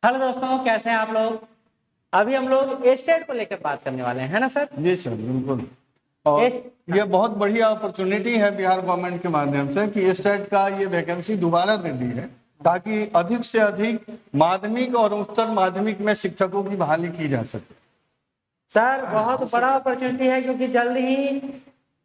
Hello दोस्तों, कैसे हैं आप लोग। अभी हम लोग स्टेट को लेकर बात करने वाले हैं, है ना सर। जी सर, बिल्कुल। और ये बहुत बढ़िया अपॉर्चुनिटी है बिहार गवर्नमेंट के माध्यम से कि स्टेट का ये वैकेंसी दोबारा दे दी है, ताकि अधिक से अधिक माध्यमिक और उच्चतर माध्यमिक में शिक्षकों की बहाली की जा सके। सर बहुत बड़ा अपॉर्चुनिटी है, क्योंकि जल्द ही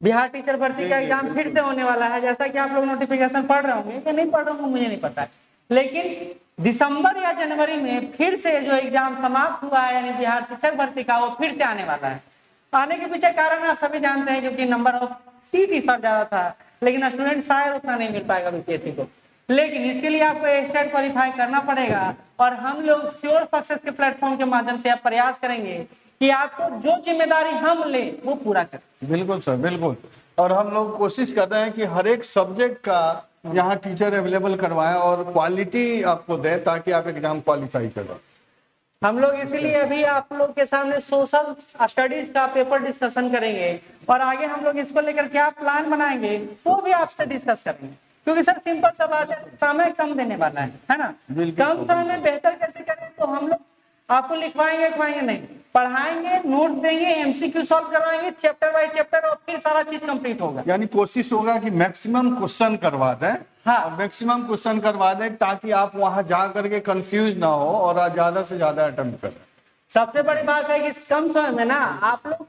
बिहार टीचर भर्ती का एग्जाम फिर से होने वाला है। जैसा कि आप लोग नोटिफिकेशन पढ़ रहे होंगे कि नहीं पढ़ रहे होंगे मुझे नहीं पता है, लेकिन दिसंबर या जनवरी में फिर से जो एग्जाम समाप्त हुआ है, यानी बिहार शिक्षक भर्ती का, वो फिर से आने वाला है। आने के पीछे कारण आप सभी जानते हैं, क्योंकि नंबर ऑफ सीट इस बार ज्यादा था, लेकिन स्टूडेंट शायद उतना नहीं मिल पाएगा बीपीएससी को। लेकिन इसके लिए आपको स्टेट क्वालिफाई करना पड़ेगा, और हम लोग श्योर सक्सेस के प्लेटफॉर्म के माध्यम से आप प्रयास करेंगे कि आपको जो जिम्मेदारी हम ले वो पूरा करें। बिल्कुल सर, बिल्कुल। और हम लोग कोशिश कर रहे हैं कि हर एक सब्जेक्ट का यहाँ टीचर अवेलेबल करवाएं और क्वालिटी आपको दें, ताकि आप एग्जाम क्वालिफाई करें। हम लोग इसीलिए अभी आप लोग के सामने सोशल स्टडीज का पेपर डिस्कशन करेंगे, और आगे हम लोग इसको लेकर क्या प्लान बनाएंगे वो भी आपसे डिस्कस करेंगे। क्योंकि सर सिंपल सा बात है, समय कम देने वाला है ना। कम समय में बेहतर कैसे करें, तो हम लोग आपको लिखवाएंगे नहीं, पढ़ाएंगे, नोट्स देंगे, एमसीक्यू सॉल्व करवाएंगे चैप्टर बाय चैप्टर, और फिर सारा चीज कंप्लीट होगा। यानी कोशिश होगा कि मैक्सिमम क्वेश्चन करवा दें। हाँ। और मैक्सिमम क्वेश्चन करवा दें, ताकि आप वहां जा करके कंफ्यूज ना हो और ज्यादा से ज्यादा अटेम्प्ट करें। सबसे बड़ी बात है कि कम समय में ना आप लोग,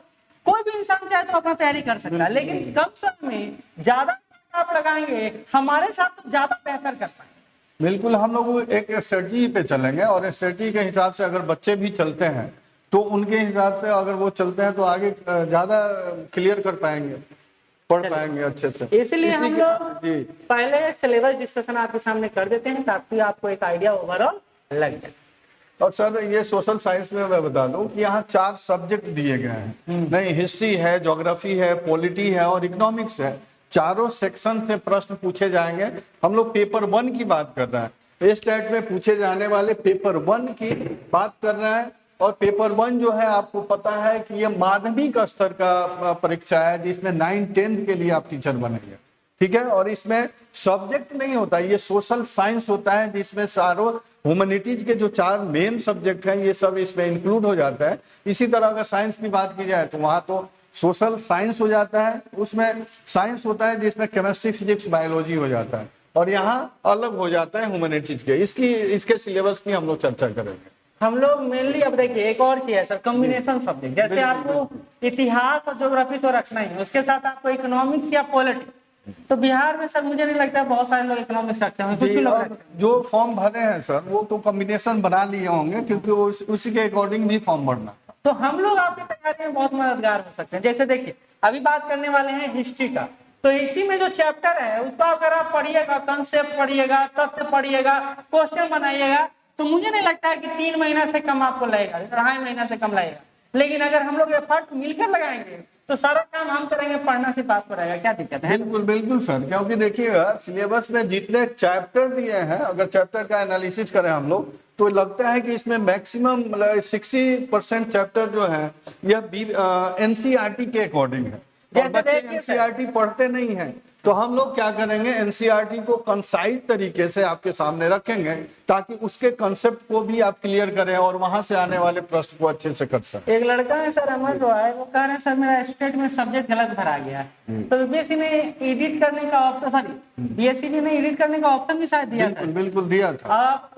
कोई भी इंसान चाहे तो अपना तैयारी कर सकता है, लेकिन कम समय में ज्यादा आप लगाएंगे हमारे साथ तो ज्यादा बेहतर कर पाएंगे। बिल्कुल, हम लोग एक स्ट्रेटजी पे चलेंगे, और स्ट्रेटजी के हिसाब से अगर बच्चे भी चलते हैं तो उनके हिसाब से अगर वो चलते हैं तो आगे ज्यादा क्लियर कर पाएंगे, पढ़ पाएंगे अच्छे से। इसलिए हम लोग पहले सिलेबस डिस्कशन आपके सामने कर देते हैं, ताकि आपको एक आइडिया ओवरऑल लग जाए। और सर ये सोशल साइंस में मैं बता दूं कि यहाँ 4 सब्जेक्ट दिए गए हैं। नहीं, हिस्ट्री है, ज्योग्राफी है, पॉलिटी है और इकोनॉमिक्स है। चारों सेक्शन से प्रश्न पूछे जाएंगे। हम लोग पेपर 1 की बात कर रहे हैं, इस स्टेट में पूछे जाने वाले पेपर 1 की बात कर रहे हैं। और पेपर 1 जो है, आपको पता है कि ये माध्यमिक स्तर का परीक्षा है, जिसमें 9-10 के लिए आप टीचर बनेंगे, ठीक है। और इसमें सब्जेक्ट नहीं होता, ये सोशल साइंस होता है, जिसमें सारों ह्यूमैनिटीज के जो 4 मेन सब्जेक्ट हैं ये सब इसमें इंक्लूड हो जाता है। इसी तरह अगर साइंस की बात की जाए तो वहां तो सोशल साइंस हो जाता है, उसमें साइंस होता है जिसमें केमिस्ट्री, फिजिक्स, बायोलॉजी हो जाता है, और यहाँ अलग हो जाता है ह्यूमैनिटीज के। इसके सिलेबस की हम लोग चर्चा करेंगे। हम लोग मेनली, अब देखिए एक और चीज है सर, कॉम्बिनेशन सब्जेक्ट। जैसे आपको इतिहास और ज्योग्राफी तो रखना ही है, उसके साथ आपको इकोनॉमिक्स या पॉलिटिक्स। तो बिहार में सर मुझे नहीं लगता है बहुत सारे लोग इकोनॉमिक्स रखते हैं, कुछ ही लोग रखते हैं। जो फॉर्म भरे हैं सर, वो तो कॉम्बिनेशन बना लिए होंगे, क्योंकि उसी के अकॉर्डिंग भी फॉर्म भरना। तो हम लोग आपकी तैयारी में बहुत मददगार हो सकते हैं। जैसे देखिए अभी बात करने वाले हैं हिस्ट्री का, तो हिस्ट्री में जो चैप्टर है उसको अगर आप पढ़िएगा, कंसेप्ट पढ़िएगा, तथ्य पढ़िएगा, क्वेश्चन बनाइएगा, तो मुझे नहीं लगता है कि 3 महीना से कम आपको लगेगा, 2.5 महीना से कम लगेगा। लेकिन अगर हम लोग एफर्ट मिलकर लगाएंगे तो सारा काम हम करेंगे, पढ़ना सिर्फ आपको रहेगा। क्या दिक्कत है? बिल्कुल बिल्कुल सर, क्योंकि देखिएगा सिलेबस में जितने चैप्टर दिए हैं, अगर चैप्टर का एनालिसिस करें हम लोग, तो लगता है कि इसमें मैक्सिमम 60% चैप्टर जो है यह एनसीईआरटी के अकॉर्डिंग है। और बच्चे एनसीईआरटी पढ़ते नहीं हैं, तो हम लोग क्या करेंगे, एनसीईआरटी को कंसाइज तरीके से आपके सामने रखेंगे, ताकि उसके कंसेप्ट को भी आप क्लियर करें और वहां से आने वाले प्रश्न को अच्छे से कर सकें। एक लड़का है सर अमर रॉय, वो कह रहे हैं सर मेरा स्टेट में सब्जेक्ट गलत भरा गया है। तो बीएससी ने एडिट करने का ऑप्शन, सॉरी बीएससी ने एडिट करने का ऑप्शन भी शायद दिया था। बिल्कुल दिया था। आप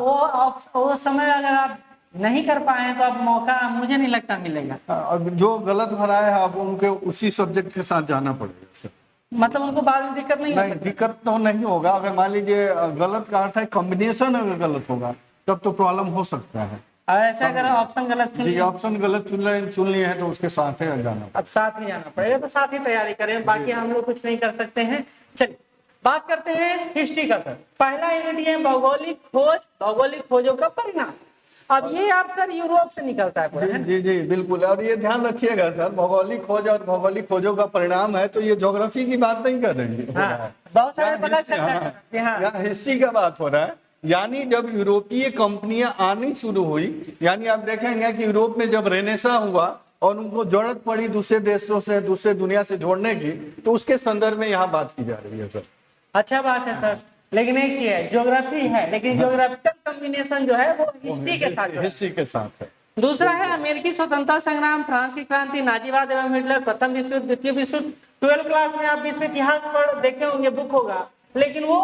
वो समय अगर आप नहीं कर पाए तो अब मौका मुझे नहीं लगता मिलेगा। अब जो गलत भरा है, आप उनके उसी सब्जेक्ट के साथ जाना पड़ेगा सर। मतलब उनको बाद में दिक्कत नहीं नहीं, दिक्कत तो नहीं होगा। अगर मान लीजिए गलत का अर्थ है कॉम्बिनेशन अगर गलत होगा, तब तो प्रॉब्लम हो सकता है। ऐसे अगर ऑप्शन गलत जी, ऑप्शन गलत चुन लिए हैं तो उसके साथ ही जाना, अब साथ ही जाना पड़ेगा, तो साथ ही तैयारी करें, बाकी हम लोग कुछ नहीं कर सकते हैं। चलिए बात करते हैं हिस्ट्री का। सर पहला यूनिट है भौगोलिक खोज, भौगोलिक खोजों का परिणाम। अब ये आप सर यूरोप से निकलता है पूरा, जी, जी जी बिल्कुल। और ये ध्यान रखिएगा सर, भौगोलिक खोज और भौगोलिक खोजों का परिणाम है, तो ये ज्योग्राफी की बात नहीं कर रही है। हाँ, बहुत सारे पता चलता है। यहाँ हिस्ट्री का बात हो रहा है। यानी जब यूरोपीय कंपनियां आनी शुरू हुई, यानी आप देखेंगे कि यूरोप में जब रेनेसा हुआ और उनको जरूरत पड़ी दूसरे देशों से, दूसरे दुनिया से जोड़ने की, तो उसके संदर्भ में यहाँ बात की जा रही है सर। अच्छा बात है सर। लेकिन एक चीज है, ज्योग्राफी है, लेकिन ज्योग्राफिकल कॉम्बिनेशन जो है वो हिस्ट्री के साथ है। हिस्ट्री के साथ है। दूसरा है अमेरिकी स्वतंत्रता संग्राम, फ्रांस की क्रांति, नाजीवाद एवं हिटलर, प्रथम विश्व युद्ध, द्वितीय विश्व युद्ध। 12 क्लास में आप विश्व इतिहास पढ़ देखे होंगे, बुक होगा, लेकिन वो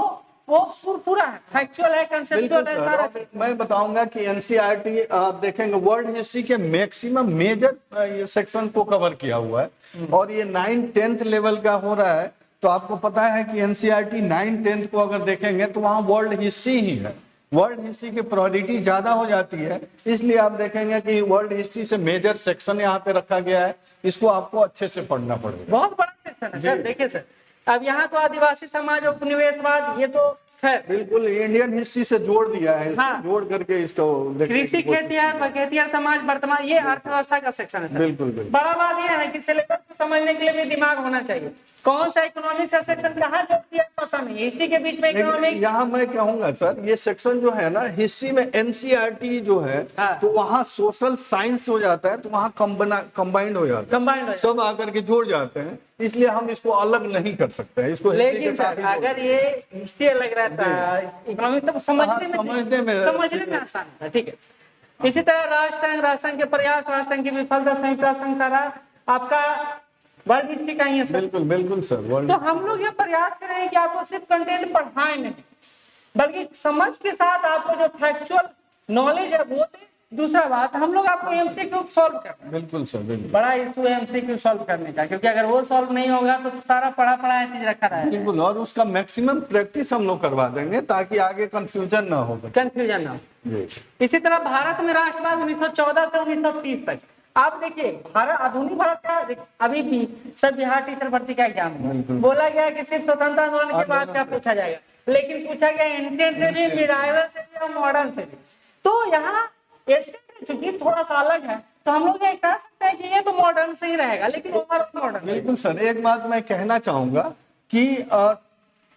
पूरा है, फैक्चुअल है, कंसेप्चुअल है, सारा चीज। मैं बताऊंगा कि एनसीईआरटी आप देखेंगे वर्ल्ड हिस्ट्री के मैक्सिमम मेजर सेक्शन को कवर किया हुआ है, और ये 9th-10th लेवल का हो रहा है। तो आपको पता है कि एनसीईआरटी 9th-10th को अगर देखेंगे तो वहाँ वर्ल्ड हिस्ट्री ही है, वर्ल्ड हिस्ट्री की प्रायोरिटी ज्यादा हो जाती है, इसलिए आप देखेंगे कि वर्ल्ड हिस्ट्री से मेजर सेक्शन यहाँ पे रखा गया है, इसको आपको अच्छे से पढ़ना पड़ेगा। बहुत बड़ा सेक्शन है सर। देखिए सर, अब यहाँ तो आदिवासी समाज, उपनिवेशवाद, ये तो खैर बिल्कुल इंडियन हिस्ट्री से जोड़ दिया है, हाँ। जोड़ करके इसको कृषि, खेतिहर समाज, वर्तमान, ये अर्थव्यवस्था का सेक्शन है सर। बिल्कुल बिल्कुल। बड़ा बात यह है कि सिलेबस को समझने के लिए भी दिमाग होना चाहिए। कौन सा इकोनॉमिक्स का सेक्शन कहाँ जोड़ दिया पता नहीं, हिस्ट्री के बीच में इकोनॉमिक्स। यहाँ मैं कहूंगा सर, ये सेक्शन जो है ना हिस्ट्री में एनसीईआरटी जो है, हाँ। तो वहाँ सोशल साइंस हो जाता है, तो वहाँ कंबाइंड हो जाता कंबाइंड है, सब आकर के जुड़ जाते हैं, इसलिए हम इसको अलग नहीं कर सकते हैं, इसको हिस्ट्री के लेकिन साथ सर ही अगर ये हिस्ट्री अलग रहता है, इकोनॉमिक, तो समझने में आसान होता है। ठीक है। इसी तरह राष्ट्रसंघ के प्रयास, राष्ट्रसंघ की विफलता, संयुक्त राष्ट्र संघ, सारा आपका वर्ल्ड हिस्ट्री का ही है सर। बिल्कुल बिल्कुल सर। तो हम लोग ये प्रयास कर रहे हैं कि आपको सिर्फ कंटेंट पढ़ाएं नहीं, बल्कि समझ के साथ आपको जो फैक्चुअल नॉलेज है वो दे। दूसरा बात, हम लोग आपको एमसीक्यू सॉल्व कर रहे हैं। बिल्कुल सर, बिल्कुल। बड़ा इशू है एमसीक्यू सॉल्व करने का, क्योंकि अगर वो सॉल्व नहीं होगा तो सारा पढ़ा चीज रखा रहेगा। बिल्कुल, और उसका मैक्सिमम प्रैक्टिस हम लोग करवा देंगे ताकि आगे कंफ्यूजन ना हो। कंफ्यूजन ना हो। इसी तरह भारत में राष्ट्रवाद 1914 से 1930 तक। आप देखिए, भारत, आधुनिक भारत का अभी भी सर बिहार टीचर भर्ती का एग्जाम है, बोला गया कि सिर्फ स्वतंत्रता आंदोलन के बाद क्या पूछा जाएगा, लेकिन पूछा गया एंशिएंट से भी, मिडाइवल से भी और मॉडर्न से भी। तो यहाँ चूंकि थोड़ा सा अलग है, तो हम लोग ये कह सकते हैं कि ये तो मॉडर्न से ही रहेगा, लेकिन ओवरऑल मॉडर्न। बिल्कुल सर, एक बात मैं कहना चाहूंगा कि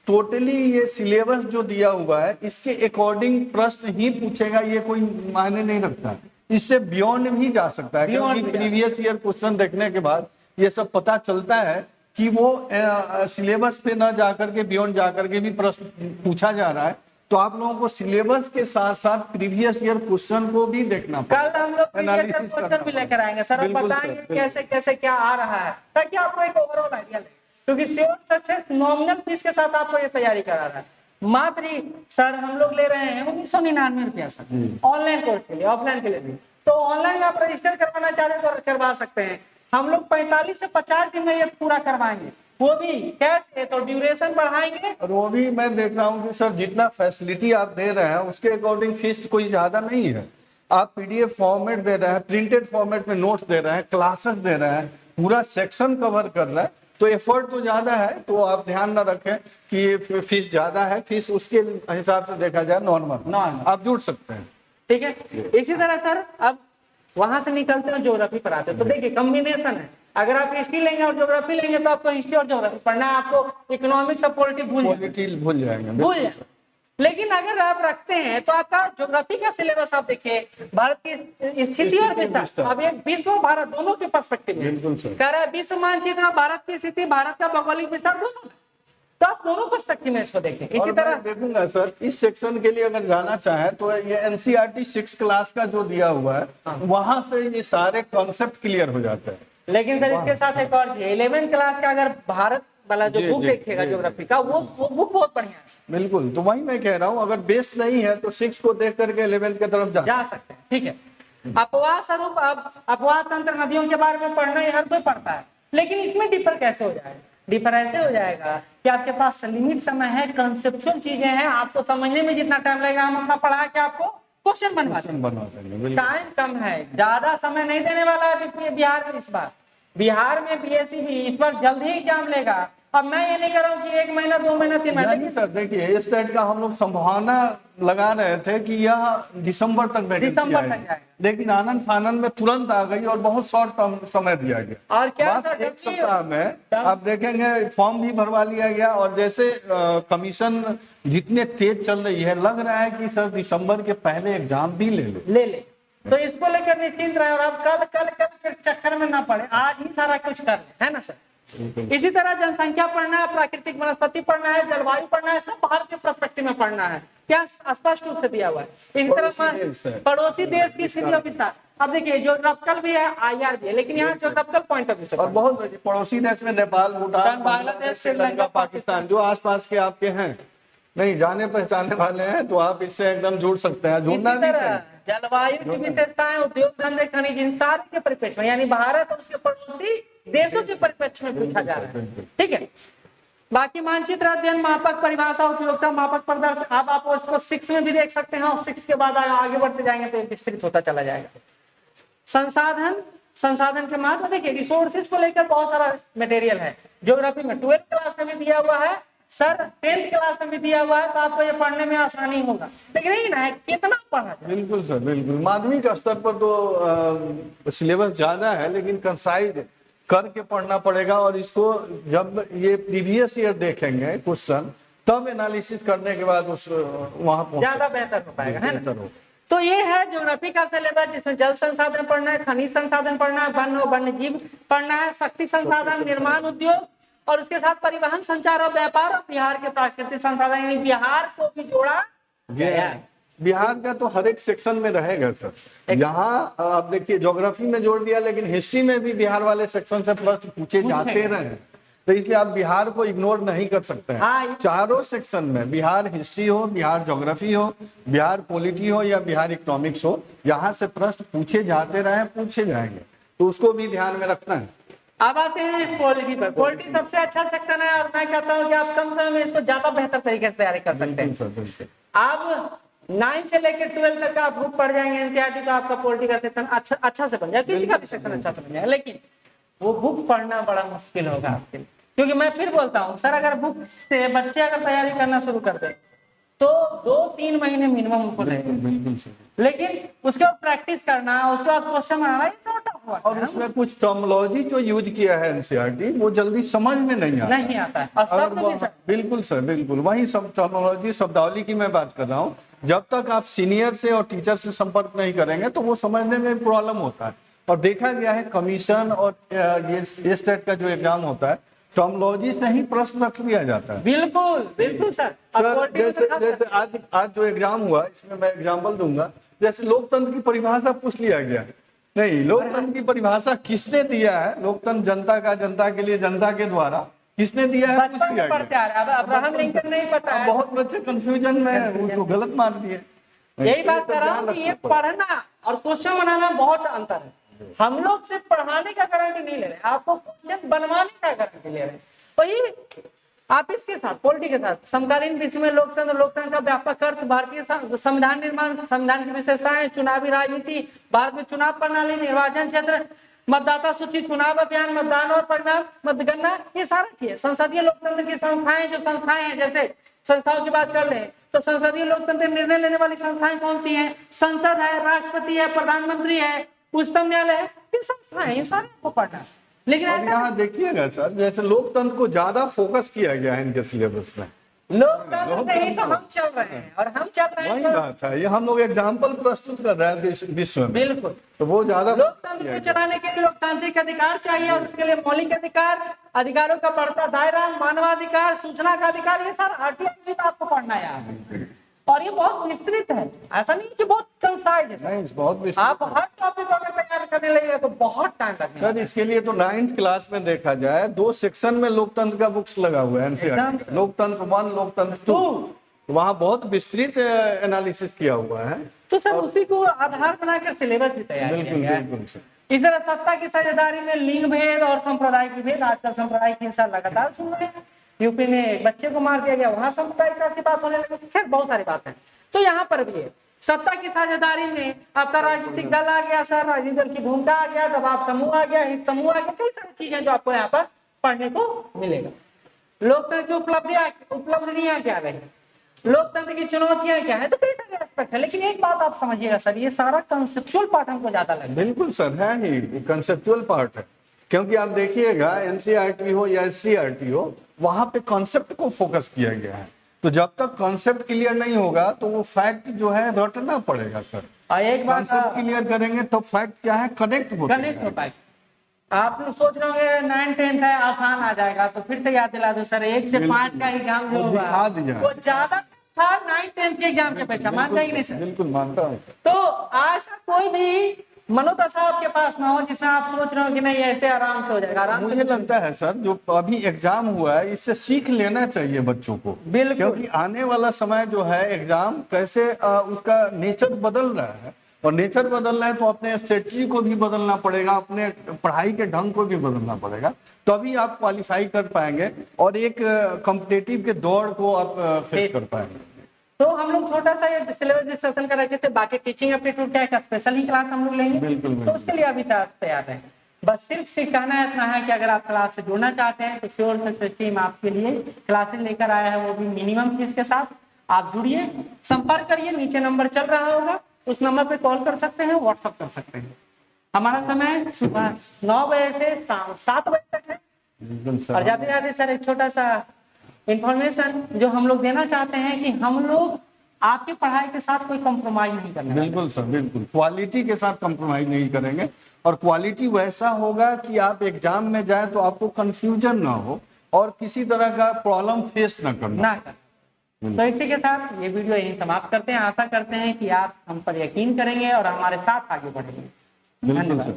टोटली ये सिलेबस जो दिया हुआ है इसके अकॉर्डिंग प्रश्न ही पूछेगा, ये कोई मायने नहीं रखता, इससे बियॉन्ड भी जा सकता है, क्योंकि प्रीवियस ईयर क्वेश्चन देखने के बाद ये सब पता चलता है कि वो सिलेबस पे न जाकर के बियॉन्ड जाकर के भी प्रश्न पूछा जा रहा है। तो आप लोगों को सिलेबस के साथ साथ प्रीवियस ईयर क्वेश्चन को भी देखना पड़ेगा। कल हम लोग प्रीवियस ईयर क्वेश्चन भी लेकर आएंगे सर, और बताएंगे कैसे कैसे क्या आ रहा है, ताकि आपको एक ओवरऑल आइडिया लगे, क्योंकि श्योर सक्सेस नॉमिनल फीस के साथ आपको ये तैयारी करा रहा है। मात्र सर हम लोग ले रहे हैं 1999 रुपया सर, ऑनलाइन कोर्स के लिए, ऑफलाइन के लिए भी। तो ऑनलाइन आप रजिस्टर करवाना चाहते तो करवा सकते हैं। हम लोग 45 से 50 दिन में ये पूरा करवाएंगे, वो भी कैसे, तो ड्यूरेशन बढ़ाएंगे। और वो भी मैं देख रहा हूँ कि सर जितना फैसिलिटी आप दे रहे हैं उसके अकॉर्डिंग फीस कोई ज्यादा नहीं है। आप पीडीएफ फॉर्मेट दे रहे हैं, प्रिंटेड फॉर्मेट में नोट्स दे रहे हैं, क्लासेस दे रहे हैं, पूरा सेक्शन कवर कर रहे हैं, तो एफर्ट तो ज्यादा है। तो आप ध्यान ना रखें कि फीस ज्यादा है, फीस उसके हिसाब से देखा जाए नॉर्मल, आप जुड़ सकते हैं। ठीक है। इसी तरह सर अब वहां से निकलते हैं ज्योग्राफी पर आते हैं। तो देखिए कॉम्बिनेशन है, अगर आप हिस्ट्री लेंगे और ज्योग्राफी लेंगे तो आपको हिस्ट्री और ज्योग्राफी पढ़ना है, आपको इकोनॉमिक्स और पॉलिटिक्स भूल जाएंगे। लेकिन अगर आप रखते हैं तो आपका ज्योग्राफी का सिलेबस आप देखिए, भारत की स्थिति और विस्तार, अब एक विश्व और भारत दोनों के पर्सपेक्टिव में कह रहा है, विश्व मानचित्र में भारत की स्थिति, भारत का भौगोलिक विस्तार दोनों, तो आप दोनों पर्सपेक्टिव में इसको देखें। इसी तरह देखूंगा सर, इस सेक्शन के लिए अगर जाना चाहे तो ये एनसीईआरटी 6 क्लास का जो दिया हुआ है, वहां से ये सारे कॉन्सेप्ट क्लियर हो जाते हैं। लेकिन सर इसके साथ एक और 11th क्लास का अगर भारत वाला जो बुक देखेगा ज्योग्राफी का, वो बुक बहुत बढ़िया है। बिल्कुल, तो वही मैं कह रहा हूँ, अगर बेस नहीं है तो 6 को देख करके 11th की तरफ जा सकते हैं। ठीक है। अपवाह स्वरूप, अब अपवाह तंत्र, नदियों के बारे में पढ़ना हर कोई पढ़ता है, लेकिन इसमें डिफर कैसे हो जाएगा? डिफर ऐसे हो जाएगा कि आपके पास लिमिट समय है, कंसेप्चुअल चीजें हैं, आपको समझने में जितना टाइम लगेगा हम अपना पढ़ा के आपको क्वेश्चन बनवा देंगे। टाइम कम है, ज्यादा समय नहीं देने वाला है बिहार में। इस बार बिहार में बीएससी भी इस बार जल्द ही एग्जाम लेगा। अब मैं ये नहीं कर रहा हूँ कि 1 महीना 2 महीना 3 महीना। सर देखिए, इस टाइप का हम लोग संभावना लगा रहे थे कि यह दिसंबर तक जाएगा, लेकिन आनंद फानंद में तुरंत आ गई और बहुत शॉर्ट समय दिया गया। और क्या सर, 1 सप्ताह में आप देखेंगे फॉर्म भी भरवा लिया गया, और जैसे कमीशन जितने तेज चल रही है, लग रहा है कि सर दिसंबर के पहले एग्जाम भी ले ले। तो इसको लेकर निश्चिंत रहे, और आप कल के चक्कर में ना पड़े, आज ही सारा कुछ कर ले, है ना सर? इसी तरह जनसंख्या पढ़ना है, प्राकृतिक वनस्पति पढ़ना है, जलवायु पढ़ना है, सब भारत के पर्सपेक्टिव में पढ़ना है। क्या स्पष्ट रूप से दिया हुआ है। इसी तरह पड़ोसी देश की स्थिति और विस्तार। अब देखिए ज्योग्राफिकल भी है, IR भी है, लेकिन यहाँ ज्योग्राफिकल पॉइंट ऑफ व्यू से और बहुत पड़ोसी देश में नेपाल, भूटान, बांग्लादेश, श्रीलंका, पाकिस्तान जो आसपास के आपके हैं, नहीं जाने पहचाने वाले हैं, तो आप इससे एकदम जुड़ सकते हैं, जुड़ना भी चाहिए। जलवायु की विशेषताएं, उद्योग धंधे, खनिज, इन सारे के परिप्रेक्ष्य में, यानी भारत और उसके पड़ोसी देशों के परिप्रेक्ष्य में पूछा जा रहा है। ठीक है। बाकी मानचित्र अध्ययन, मापक, परिभाषा, उपयोगिता, मापक, प्रदर्शन। अब आप उसको 6 में भी देख सकते हैं, और 6 के बाद आगे बढ़ते जाएंगे तो विस्तृत होता चला जाएगा। संसाधन के महत्व देखिए, रिसोर्सेज को लेकर बहुत सारा मटेरियल है। ज्योग्राफी में 12th क्लास में भी दिया हुआ है सर, 10th क्लास में भी दिया हुआ है, तो आपको ये पढ़ने में आसानी होगा। लेकिन नहीं ना है, कितना पढ़ा जाए। बिल्कुल सर, बिल्कुल। माध्यमिक स्तर पर तो सिलेबस ज्यादा है, लेकिन कंसाइज करके पढ़ना पड़ेगा। और इसको जब ये प्रीवियस ईयर देखेंगे क्वेश्चन, तब एनालिसिस करने के बाद उस वहां ज्यादा बेहतर हो पाएगा, है ना। तो ये है ज्योग्राफी का सिलेबस, जिसमें जल संसाधन पढ़ना है, खनिज संसाधन पढ़ना है, वन और वन्य जीव पढ़ना है, शक्ति संसाधन, निर्माण उद्योग, और उसके साथ परिवहन, संचार और व्यापार, और बिहार के प्राकृतिक संसाधन, यानी बिहार को भी जोड़ा गया है। बिहार का तो हर एक सेक्शन में रहेगा सर। यहाँ आप देखिए ज्योग्राफी में जोड़ दिया, लेकिन हिस्ट्री में भी बिहार वाले सेक्शन से प्रश्न पूछे जाते रहे, तो इसलिए आप बिहार को इग्नोर नहीं कर सकते हैं। हाँ, चारों सेक्शन में, बिहार हिस्ट्री हो, बिहार ज्योग्राफी हो, बिहार पॉलिटी हो या बिहार इकोनॉमिक्स हो, यहाँ से प्रश्न पूछे जाते रहे, पूछे जाएंगे, तो उसको भी ध्यान में रखना है। अब आते हैं पॉलिटी पर। पॉलिटी सबसे अच्छा सेक्शन है, और मैं कहता हूँ कि आप कम समय में इसको ज्यादा बेहतर तरीके से तैयारी कर सकते हैं। आप 9 से लेकर 12 तक का आप बुक पढ़ जाएंगे एनसीईआरटी, तो आपका पॉलिटी का सेक्शन अच्छा से बन जाएगा, किसी का भी सेक्शन अच्छा से बन जाएगा। लेकिन वो बुक पढ़ना बड़ा मुश्किल होगा आपके लिए, क्योंकि मैं फिर बोलता हूँ सर, अगर बुक से बच्चे अगर तैयारी करना शुरू कर दे तो 2-3 महीने मिनिमम उनको लगेगा, लेकिन उसके बाद प्रैक्टिस करना, उसके बाद क्वेश्चन बनाना, ये तो टफ हुआ। और उसमें कुछ टर्मिनोलॉजी जो यूज किया है एनसीईआरटी, वो जल्दी समझ में नहीं आता है। और शब्द भी सर, बिल्कुल सर, बिल्कुल वही सब टर्मिनोलॉजी, शब्दावली की मैं बात कर रहा हूँ। जब तक आप सीनियर से और टीचर से संपर्क नहीं करेंगे, तो वो समझने में प्रॉब्लम होता है। और देखा गया है कमीशन और ये स्टेट का जो एग्जाम होता है, टर्मिनोलॉजी से ही प्रश्न रख लिया जाता है। बिल्कुल बिल्कुल सर। जैसे आज जो एग्जाम हुआ, इसमें मैं एग्जाम्पल दूंगा। जैसे लोकतंत्र की परिभाषा पूछ लिया गया, नहीं, लोकतंत्र की परिभाषा किसने दिया है? लोकतंत्र जनता का, जनता के लिए, जनता के द्वारा किसने दिया है? पूछ लिया गया। अब अब्राहम लिंकन नहीं पता है। बहुत बच्चे कंफ्यूजन में उसको गलत मान दिए। यही बात कर रहा हूँ कि ये पढ़ना और क्वेश्चन बनाना बहुत अंतर है। हम लोग सिर्फ पढ़ाने का गारंटी नहीं ले रहे, आपको क्वेश्चन बनवाने का गारंटी ले रहे हैं। वही आप इसके साथ, पॉलिटी के साथ, समकालीन विश्व में लोकतंत्र का व्यापक अर्थ, भारतीय संविधान निर्माण, संविधान की विशेषताएं, चुनावी राजनीति, भारत में चुनाव प्रणाली, निर्वाचन क्षेत्र, मतदाता सूची, चुनाव अभियान, मतदान और परिणाम, मतगणना, ये सारा चीज। संसदीय लोकतंत्र की संस्थाएं, जो संस्थाएं हैं, जैसे संस्थाओं की बात कर ले तो संसदीय लोकतंत्र निर्णय लेने वाली संस्थाएं कौन सी हैं? संसद है, राष्ट्रपति है, प्रधानमंत्री है, उच्चतम न्यायालय है, ये संस्थाएं, सारे को पढ़ना। लेकिन यहाँ देखिएगा सर, जैसे लोकतंत्र को ज्यादा फोकस किया गया है इनके सिलेबस में। लोकतंत्र से ही तो हम चल रहे हैं, और हम चल रहे हैं, वही बात है, ये हम लोग एग्जाम्पल प्रस्तुत कर रहे हैं विश्व में। बिल्कुल, तो वो ज्यादा लोकतंत्र को चलाने के लिए लोकतांत्रिक अधिकार चाहिए, और उसके लिए मौलिक अधिकार, अधिकारों का बढ़ता दायरा, मानवाधिकार, सूचना का अधिकार, ये सारा आर्टिकल भी आपको पढ़ना है। और ये बहुत विस्तृत है, ऐसा नहीं कि बहुत कंसाइज है। नहीं, बहुत विस्तृत। आप हर टॉपिक अगर तैयार करने लगेगा तो बहुत टाइम लगेगा सर। इसके लिए तो 9th क्लास में देखा जाए, 2 सेक्शन में लोकतंत्र का बुक्स लगा हुआ है एनसीईआरटी, लोकतंत्र 1, लोकतंत्र 2, वहाँ बहुत विस्तृत एनालिसिस किया हुआ है। तो सर उसी को आधार बनाकर सिलेबस भी तैयार किया गया है। इस तरह सत्ता की साझेदारी में लिंग भेद और संप्रदाय की भेद, आजकल संप्रदाय की हिंसा लगातार सुन रहे हैं। यूपी में एक बच्चे को मार दिया गया, वहां सांप्रदायिकता की बात होने लगी। खैर बहुत सारी बात है। तो यहाँ पर भी है सत्ता की साझेदारी में आपका राजनीतिक दल आ गया सर, राजनीतिक दल की भूमिका आ गया, दबाव समूह आ गया, हित समूह आ गया, कई सारी चीजें जो आपको यहाँ पर पढ़ने को मिलेगा। लोकतंत्र की उपलब्धियां क्या रही, लोकतंत्र की चुनौतियां क्या है, तो कई सारे एस्पेक्ट है। लेकिन एक बात आप समझिएगा सर, ये सारा कंसेप्चुअल पार्ट हमको ज्यादा लगे। बिल्कुल सर, है ही कंसेप्चुअल पार्ट है। क्योंकि आप देखिएगा एनसीईआरटी हो या एससीईआरटी हो, वहां पे कॉन्सेप्ट को फोकस किया गया है। तो जब तक कॉन्सेप्ट क्लियर नहीं होगा तो वो फैक्ट जो है रटना पड़ेगा सर। एक बात कॉन्सेप्ट क्लियर करेंगे तो फैक्ट क्या है, कनेक्ट हो पाए। आप लोग सोच रहे होंगे 9-10 है आसान आ जाएगा, तो फिर से याद दिला दो सर, 1 से 5 का एग्जाम जो वो होगा दिखा दिया। वो ज्यादा था 9-10 के एग्जाम के अपेक्षा, मान जाएंगे नहीं सर? बिल्कुल मानता हूँ। तो ऐसा कोई भी मनोदशा आपके पास ना हो जिसमें आप सोच रहे हो कि नहीं ऐसे आराम से हो जाएगा, आराम से मुझे लगता है सर जो अभी एग्जाम हुआ है इससे सीख लेना चाहिए बच्चों को, बिल्कुल। क्योंकि आने वाला समय जो है एग्जाम कैसे उसका नेचर बदल रहा है, और नेचर बदल रहा है तो अपने स्ट्रेटजी को भी बदलना पड़ेगा, अपने पढ़ाई के ढंग को भी बदलना पड़ेगा, तभी आप क्वालिफाई कर पाएंगे और एक कॉम्पिटिटिव के दौड़ को आप फेस कर पाएंगे। तो हम लोग छोटा सा ये सिलेबस डिस्कशन कर रहे थे, बाकी टीचिंग एप्टीट्यूड का एक स्पेशल ही क्लास हम लोग लेंगे। बिल्कुल, तो उसके लिए अभी तक तैयार है। बस सिर्फ कहना इतना है कि अगर आप क्लास से जुड़ना चाहते हैं तो श्योर सक्सेस टीम आपके लिए क्लासेस लेकर आया है, वो भी मिनिमम फीस के साथ। आप जुड़िए, संपर्क करिए, नीचे नंबर चल रहा होगा, उस नंबर पे कॉल कर सकते हैं, व्हाट्सअप कर सकते हैं। हमारा समय सुबह 9 बजे से शाम 7 बजे तक है। बिल्कुल सर। और जाते जाते सर एक छोटा सा इंफॉर्मेशन जो हम लोग देना चाहते हैं कि हम लोग आपकी पढ़ाई के साथ कोई कॉम्प्रोमाइज नहीं करने वाले। बिल्कुल सर, बिल्कुल क्वालिटी के साथ कॉम्प्रोमाइज नहीं करेंगे, और क्वालिटी वैसा होगा कि आप एग्जाम में जाए तो आपको कंफ्यूजन ना हो और किसी तरह का प्रॉब्लम फेस ना करना। ना कर। तो इसी के साथ ये वीडियो यहीं समाप्त करते हैं। आशा करते हैं कि आप हम पर यकीन करेंगे और हमारे साथ आगे बढ़ेंगे। बिल्कुल धन्यवाद। सर।